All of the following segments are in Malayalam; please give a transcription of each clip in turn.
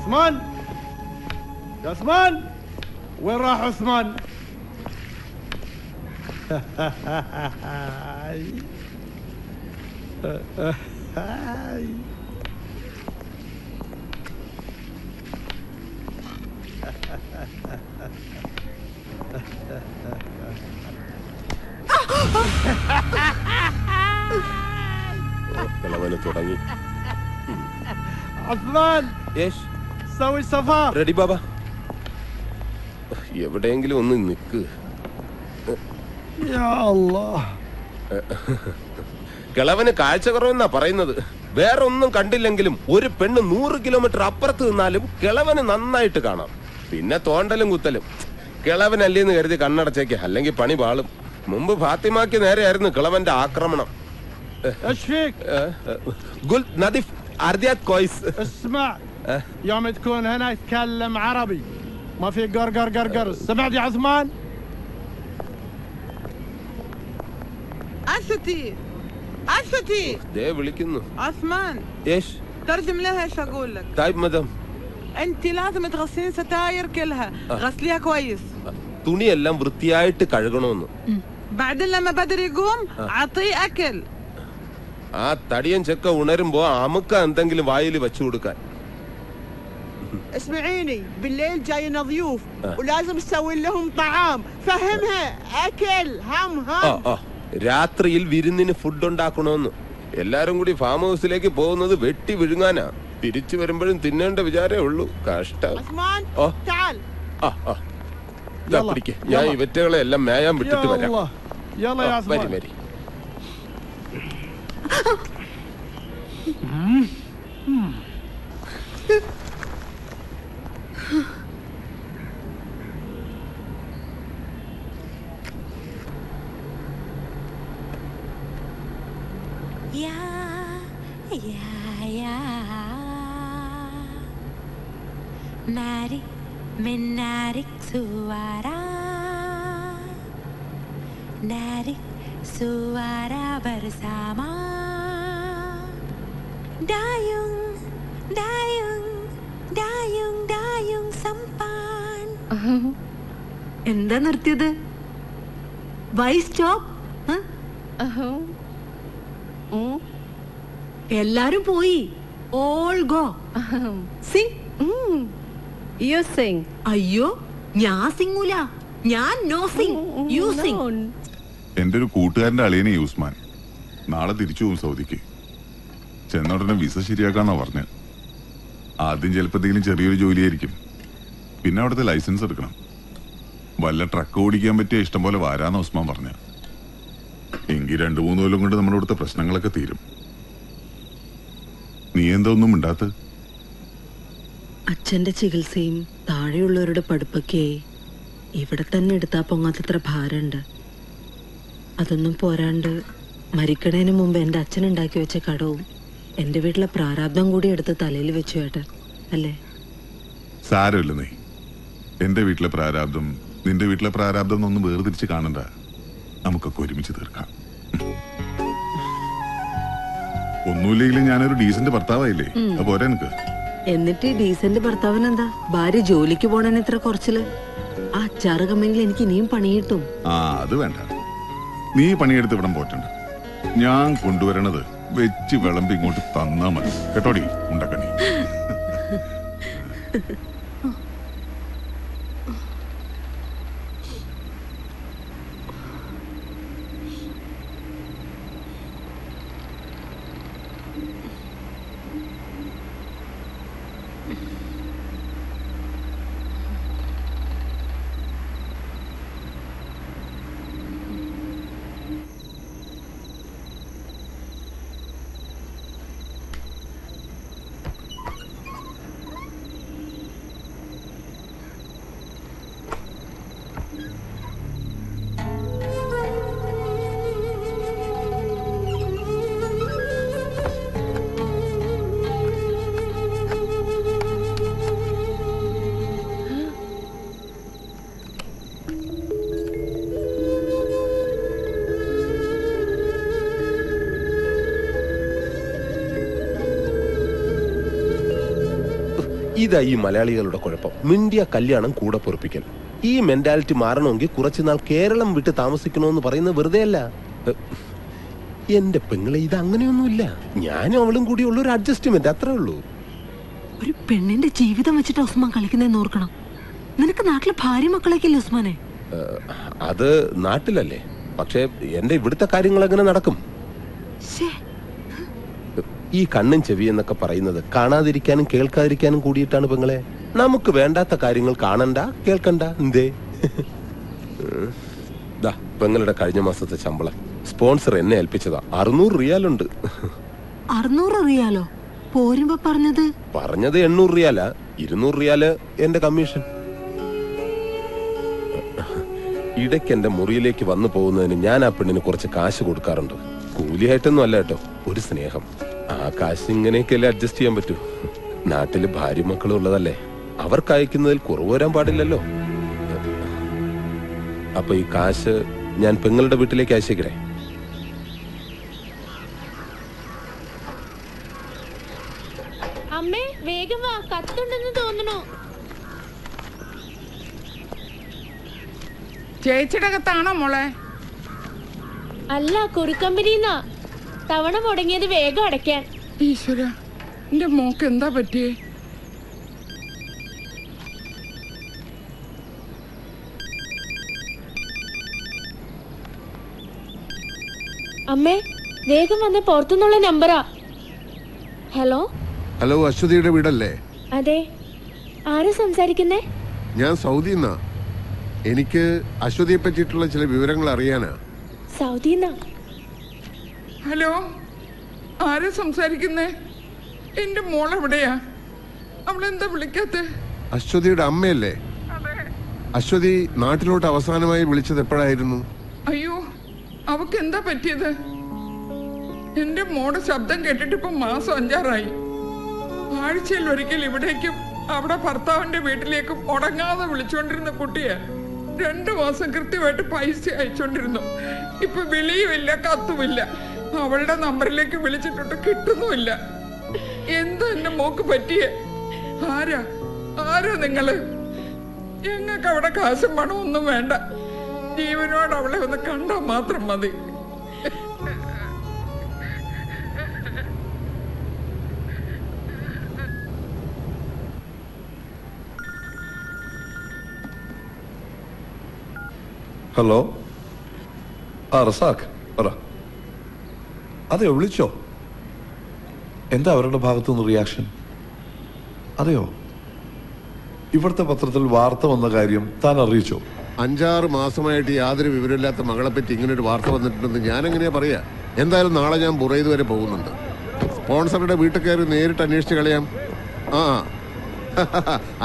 عثمان يا عثمان وين راح عثمان؟ عثمان ايش سوي سفر റെഡി ബാബ എവിടെയെങ്കിലും ഒന്ന് നിൽക്ക് യാ അല്ലാഹ് കിളവന് കാഴ്ച കുറവെന്നാ പറയുന്നത് വേറെ ഒന്നും കണ്ടില്ലെങ്കിലും ഒരു പെണ്ണ് 100 കിലോമീറ്റർ അപ്പുറത്ത് നിന്നാലും കിളവന് നന്നായിട്ട് കാണാം പിന്നെ തോണ്ടലും കുത്തലും കിളവനല്ലേന്ന് കരുതി കണ്ണടച്ചേക്ക് അല്ലെങ്കിൽ പണി പാളും മുമ്പ് ഫാത്തിമാക്ക് നേരെയായിരുന്നു കിളവന്റെ ആക്രമണം ايش فيك؟ قل نظيف ارديات كويس اسمع يوم تكون هنا يتكلم عربي ما في قرقر قرقر سمعت يا عثمان؟ أستي ده വിളിക്കുന്നു عثمان ايش ترجم لها ايش اقول لك طيب مدام انت لازم تغسلين ستاير كلها غسليها كويس തുണിയെല്ലാം വൃത്തിയായിട്ട് കഴുകണമെന്ന് بعدين لما بدر يقوم عطيه اكل ആ തടിയൻ ചെക്ക ഉണരുമ്പോ അമുക്ക എന്തെങ്കിലും വായിൽ വെച്ചു കൊടുക്കാൻ اسمعيني بالليل جاينا ضيوف ولازم تسوي لهم طعام فهمها اكل هم രാത്രിയിൽ വിരുന്നിന് ഫുഡ് ഉണ്ടാക്കണമെന്ന് എല്ലാരും കൂടി ഫാം ഹൗസിലേക്ക് പോകുന്നത് വെട്ടി വിഴുങ്ങാനാ തിരിച്ചു വരുമ്പോഴും തിന്നേണ്ട വിചാരേ ഉള്ളൂ കഷ്ടം ഞാൻ ഇവറ്റകളെ എല്ലാം മേയാൻ വിട്ടിട്ട് വരാം വരി വരി Narik menarik suara, narik suara bersama. Dayung, dayung, dayung, dayung sampan. എന്താ നിർത്തിയത്? Why stop? എല്ലാരും പോയി. All go. Sing. You sing. അയ്യോ ഞാൻ സിംഗൂല ഞാൻ നോ സിംഗ് യു സിംഗ് എന്റെ ഒരു കൂട്ടുകാരന്റെ അളിയനെ യൂസ്മാൻ നാളെ തിരിച്ചു പോകും സൗദിക്ക് ചെന്നോടനെ വിസ ശരിയാക്കാന്നാ പറഞ്ഞ ആദ്യം ചിലപ്പോ എന്തെങ്കിലും ചെറിയൊരു ജോലിയായിരിക്കും പിന്നെ അവിടുത്തെ ലൈസൻസ് എടുക്കണം വല്ല ട്രക്ക് ഓടിക്കാൻ പറ്റിയ ഇഷ്ടം പോലെ വരാന്ന് ഉസ്മാൻ പറഞ്ഞ എങ്കിൽ 2-3 കൊല്ലം കൊണ്ട് നമ്മുടെ ഇവിടുത്തെ പ്രശ്നങ്ങളൊക്കെ തീരും നീ എന്താ ഒന്നും മിണ്ടാത്ത അച്ഛന്റെ ചികിത്സയും താഴെയുള്ളവരുടെ പഠിപ്പൊക്കെ ഇവിടെ തന്നെ എടുത്താ പൊങ്ങാത്തത്ര ഭാരമുണ്ട് അതൊന്നും പോരാണ്ട് മരിക്കണേന് മുമ്പ് എൻ്റെ അച്ഛൻ ഉണ്ടാക്കി വെച്ച കടവും എൻ്റെ വീട്ടിലെ പ്രാരാബ്ദം കൂടി എടുത്ത് തലയിൽ വെച്ചു ഏട്ടൻ അല്ലേ സാരമില്ല നീ എന്റെ വീട്ടിലെ പ്രാരാബ്ദം നിന്റെ വീട്ടിലെ പ്രാരാബ്ദം എന്നൊന്നും വേർതിരിച്ച് കാണണ്ട നമുക്കൊക്കെ ഒരുമിച്ച് തീർക്കാം ഒന്നുമില്ലെങ്കിലും ഞാനൊരു ഡീസന്റ് ഭർത്താവായില്ലേ അപ്പൊ പോരാ എനിക്ക് എന്നിട്ട് ഡീസന്റ് ഭർത്താവിനെന്താ ഭാര്യ ജോലിക്ക് പോണേന് ഇത്ര കുറച്ചില് ആ അച്ചാറ് കമ്മെങ്കിൽ എനിക്ക് ഇനിയും പണി കിട്ടും ആ അത് വേണ്ട നീ പണിയെടുത്ത് ഇവിടം പോറ്റണ്ട ഞാൻ കൊണ്ടുവരണത് വെച്ച് വിളമ്പി ഇങ്ങോട്ട് തന്നാ മതി കേട്ടോടി ഉണ്ടക്കണി ഇതാ ഈ മലയാളികളുടെ കുഴപ്പം. മിണ്ടിയ കല്യാണം കൂടെ പൊറപ്പിക്കൽ. ഈ മെന്റാലിറ്റി മാറണമെങ്കിൽ കുറച്ചുനാൾ കേരളം വിട്ട് താമസിക്കണമെന്ന് പറയുന്നത് വെറുതെ അല്ല. എന്റെ പെങ്ങളെ, ഇത് അങ്ങനെയൊന്നുമില്ല. ഞാനും അവളും കൂടി ഉള്ളൊരു അഡ്ജസ്റ്റ്മെന്റ്, അത്രേ ഉള്ളൂ. ഒരു പെണ്ണിന്റെ ജീവിതം വെച്ചിട്ട് ഉസ്മാൻ കളിക്കുന്നതെന്ന് ഓർക്കണം. നിനക്ക് നാട്ടിലെ ഭാര്യ മക്കളൊക്കെ ഇല്ലേ ഉസ്മാനെ? അത് നാട്ടിലല്ലേ, പക്ഷെ എന്റെ ഇവിടുത്തെ കാര്യങ്ങൾ എങ്ങനെ നടക്കും? ഈ കണ്ണും ചെവി എന്നൊക്കെ പറയുന്നത് കാണാതിരിക്കാനും കേൾക്കാതിരിക്കാനും കൂടിയിട്ടാണ് പെങ്ങളെ. നമുക്ക് വേണ്ടാത്ത കാര്യങ്ങൾ കാണണ്ട, കേൾക്കണ്ട. എന്തേ? പെങ്ങളുടെ കഴിഞ്ഞ മാസത്തെ ശമ്പളം സ്പോൺസർ എന്നെ ഏൽപ്പിച്ചതാ. 600 റിയാലുണ്ട്. 600 റിയാലോ? പോരുമ്പോ പറഞ്ഞത് 800 റിയാലാ. 200 റിയാല് എന്റെ കമ്മീഷൻ. ഇടയ്ക്ക് എന്റെ മുറിയിലേക്ക് വന്നു പോകുന്നതിന് ഞാൻ ആ പെണ്ണിന് കുറച്ച് കാശ് കൊടുക്കാറുണ്ട്. കൂലിയായിട്ടൊന്നും അല്ല കേട്ടോ, ഒരു സ്നേഹം. ആ കാശ് ഇങ്ങനെയൊക്കെയല്ലേ അഡ്ജസ്റ്റ് ചെയ്യാൻ പറ്റൂ. നാട്ടില് ഭാര്യ മക്കളും ഉള്ളതല്ലേ, അവർക്ക് അയക്കുന്നതിൽ കുറവ് വരാൻ പാടില്ലല്ലോ. അപ്പൊ ഈ കാശ് ഞാൻ പെങ്ങളുടെ വീട്ടിലേക്ക് അയച്ചേക്കണേ. അമ്മേ വേഗം വാ, കത്തുണ്ടെന്ന് തോന്നണു. ചേച്ചിയുടെ കത്താണോ മോളെ? അല്ല, കുറിക്കമ്പനിന്നാ. തവണ മുടങ്ങിയത് വേഗം അടയ്ക്കാൻ. ഈശ്വര, എന്റെ മോക്ക് എന്താ പറ്റിയേ? അമ്മേ വേഗം വന്ന് പുറത്തുനിന്നുള്ള നമ്പറാ. ഹലോ ഹലോ, അശ്വതിയുടെ വീടല്ലേ? അതെ, ആരാ സംസാരിക്കുന്നേ? ഞാൻ സൗദിന്നാ. എനിക്ക് അശ്വതിയെ പറ്റിയിട്ടുള്ള ചില വിവരങ്ങൾ അറിയാനാ. സൗദിന്നാ? ഹലോ, ആരാ സംസാരിക്കുന്നേ? എന്റെ മോൾ എവിടെയാ? അവളെന്താ വിളിക്കാത്ത? അശ്വതിയുടെ അമ്മയല്ലേ? അശ്വതി നാട്ടിലോട്ട് അവസാനമായി വിളിച്ചത് എപ്പോഴായിരുന്നു? അയ്യോ, അവക്ക് എന്താ പറ്റിയത്? എന്റെ മോടെ ശബ്ദം കേട്ടിട്ട് ഇപ്പൊ മാസം 5 ആഴ്ചയിൽ ഒരിക്കൽ ഇവിടേക്കും അവിടെ ഭർത്താവിന്റെ വീട്ടിലേക്കും ഉടങ്ങാതെ വിളിച്ചോണ്ടിരുന്ന കുട്ടിയെ 2 മാസം കൃത്യമായിട്ട് പൈസ അയച്ചോണ്ടിരുന്നു. ഇപ്പൊ വിളിയുമില്ല, കത്തുമില്ല. അവളുടെ നമ്പറിലേക്ക് വിളിച്ചിട്ട് കിട്ടുന്നുമില്ല. എന്താ എന്റെ മോക്ക് പറ്റിയേ? ആരാ നിങ്ങള്? ഞങ്ങൾക്ക് അവിടെ കാശും പണം ഒന്നും വേണ്ട. ജീവനോട് അവളെ ഒന്ന് കണ്ടാൽ മാത്രം മതി. ഹലോ, റസാഖ് പറ. അതെയോ, വിളിച്ചോ? എന്താ അവരുടെ ഭാഗത്തുനിന്ന് റിയാക്ഷൻ? അതെയോ, ഇവിടുത്തെ പത്രത്തിൽ വാർത്ത വന്ന കാര്യം താൻ അറിയിച്ചോ? 5-6 മാസമായിട്ട് യാതൊരു വിവരമില്ലാത്ത മകളെ പറ്റി ഇങ്ങനൊരു വാർത്ത വന്നിട്ടുണ്ടെന്ന് ഞാൻ എങ്ങനെയാ പറയാ? എന്തായാലും നാളെ ഞാൻ ബുറൈദ് വരെ പോകുന്നുണ്ട്. സ്പോൺസറുടെ വീട്ടിൽ കയറി നേരിട്ട് അന്വേഷിച്ച് കളയാം.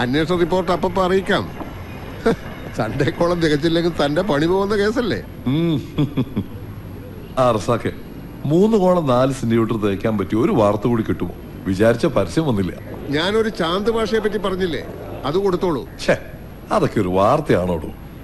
അന്വേഷണ റിപ്പോർട്ട് അപ്പം അറിയിക്കാം. സൺഡേക്കോളം തികച്ചില്ലെങ്കിൽ തന്റെ പണി പോകുന്ന കേസല്ലേ? റസാഖെ, 3 കോളം 4 സെന്റിമീറ്റർ തേക്കാൻ പറ്റിയ ഒരു വാർത്ത കൂടി കിട്ടുമോ? വിചാരിച്ച പരസ്യം വന്നില്ല. ഞാനൊരു ചാന്ത് ഭാഷയെ പറ്റി പറഞ്ഞില്ലേ, അത് കൊടുത്തോളൂ. അതൊക്കെ ഒരു വാർത്തയാണോടോ?